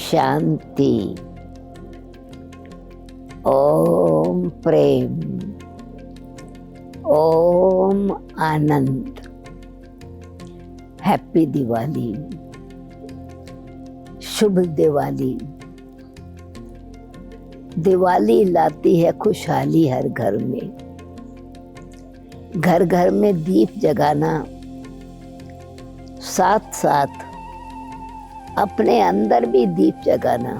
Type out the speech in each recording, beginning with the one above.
शांति। ओम प्रेम, ओम आनंद। Happy Diwali, शुभ दिवाली। दिवाली लाती है खुशहाली हर घर में। घर घर में दीप जगाना, साथ साथ अपने अंदर भी दीप जगाना।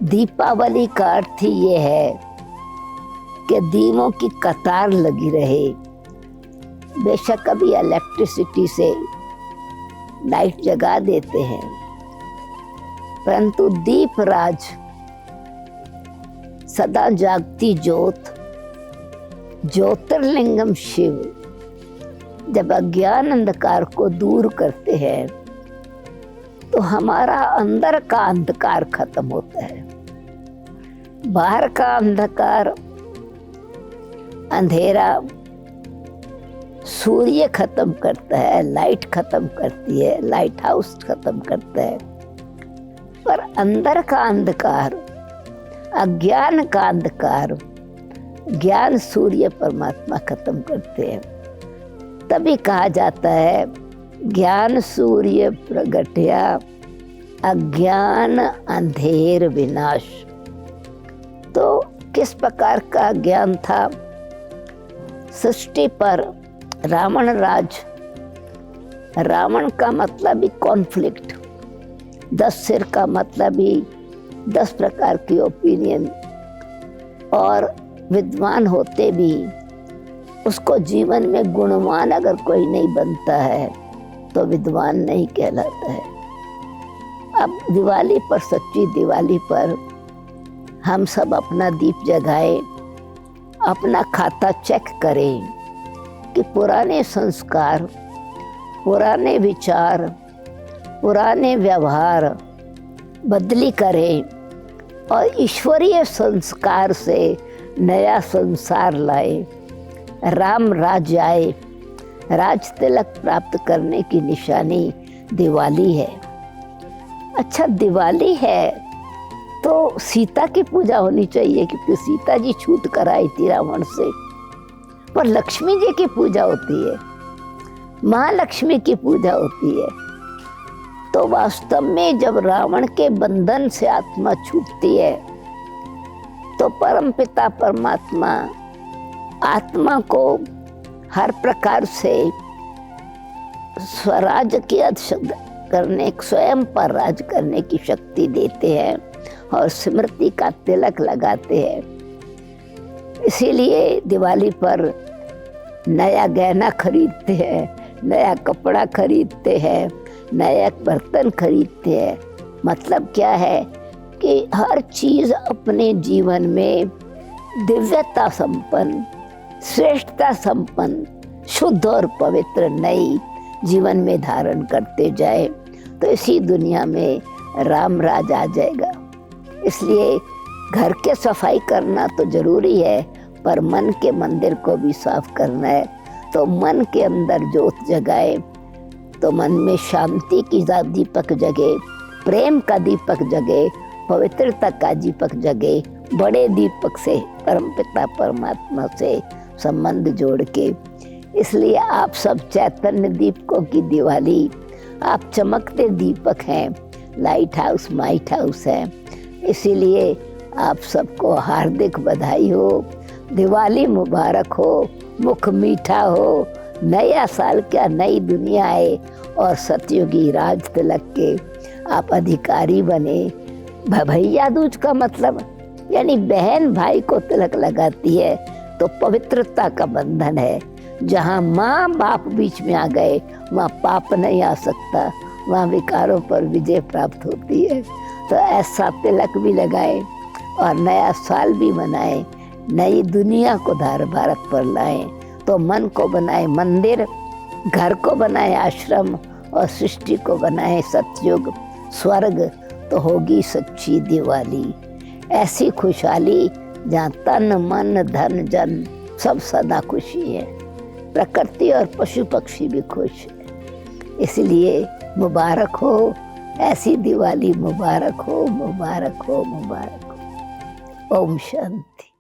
दीपावली का अर्थ ही ये है कि दीपों की कतार लगी रहे। बेशक अभी इलेक्ट्रिसिटी से लाइट जगा देते हैं, परंतु दीप राज, सदा जागती ज्योत, ज्योतिर्लिंगम शिव जब अज्ञान अंधकार को दूर करते हैं तो हमारा अंदर का अंधकार खत्म होता है। बाहर का अंधकार, अंधेरा सूर्य खत्म करता है, लाइट खत्म करती है, लाइट हाउस खत्म करता है, पर अंदर का अंधकार, अज्ञान का अंधकार, ज्ञान सूर्य परमात्मा खत्म करते हैं। तभी कहा जाता है ज्ञान सूर्य प्रगट्या अज्ञान अंधेर विनाश। तो किस प्रकार का ज्ञान था? सृष्टि पर रावण राज, रावण का मतलब ही कॉन्फ्लिक्ट, 10 सिर का मतलब ही 10 प्रकार की ओपिनियन, और विद्वान होते भी उसको जीवन में गुणवान अगर कोई नहीं बनता है तो विद्वान नहीं कहलाता है। अब दिवाली पर, सच्ची दिवाली पर हम सब अपना दीप जगाएं, अपना खाता चेक करें कि पुराने संस्कार, पुराने विचार, पुराने व्यवहार बदली करें और ईश्वरीय संस्कार से नया संसार लाए। राम राज आए, राज तिलक प्राप्त करने की निशानी दिवाली है। अच्छा, दिवाली है तो सीता की पूजा होनी चाहिए, क्योंकि सीता जी छूट कर आई थी रावण से। पर लक्ष्मी जी की पूजा होती है, महालक्ष्मी की पूजा होती है। तो वास्तव में जब रावण के बंधन से आत्मा छूटती है तो परमपिता परमात्मा आत्मा को हर प्रकार से स्वराज की करने, स्वयं पर राज करने की शक्ति देते हैं और स्मृति का तिलक लगाते हैं। इसीलिए दिवाली पर नया गहना खरीदते हैं, नया कपड़ा खरीदते हैं, नया बर्तन खरीदते हैं। मतलब क्या है कि हर चीज अपने जीवन में दिव्यता संपन्न, श्रेष्ठता संपन्न, शुद्ध और पवित्र नई जीवन में धारण करते जाए तो इसी दुनिया में राम राज आ जाएगा। इसलिए घर के सफाई करना तो जरूरी है, पर मन के मंदिर को भी साफ करना है। तो मन के अंदर ज्योत जगाए तो मन में शांति की दीपक जगे, प्रेम का दीपक जगे, पवित्रता का दीपक जगे, बड़े दीपक से परमपिता परमात्मा से संबंध जोड़ के। इसलिए आप सब चैतन्य दीपकों की दिवाली, आप चमकते दीपक हैं, लाइट हाउस माइट हाउस है। इसीलिए आप सबको हार्दिक बधाई हो, दिवाली मुबारक हो, मुख मीठा हो, नया साल क्या नई दुनिया आए और सतयुगी राज तिलक के आप अधिकारी बने। भैया दूज का मतलब यानी बहन भाई को तिलक लगाती है तो पवित्रता का बंधन है। जहाँ माँ बाप बीच में आ गए वहाँ पाप नहीं आ सकता, वहाँ विकारों पर विजय प्राप्त होती है। तो ऐसा तिलक भी लगाए और नया साल भी मनाए, नई दुनिया को धार भारत पर लाए। तो मन को बनाए मंदिर, घर को बनाए आश्रम और सृष्टि को बनाए सतयुग स्वर्ग, तो होगी सच्ची दिवाली। ऐसी खुशहाली जहाँ तन मन धन जन सब सदा खुशी है, प्रकृति और पशु पक्षी भी खुश है। इसलिए मुबारक हो ऐसी दिवाली मुबारक हो, मुबारक हो, मुबारक हो। ओम शांति।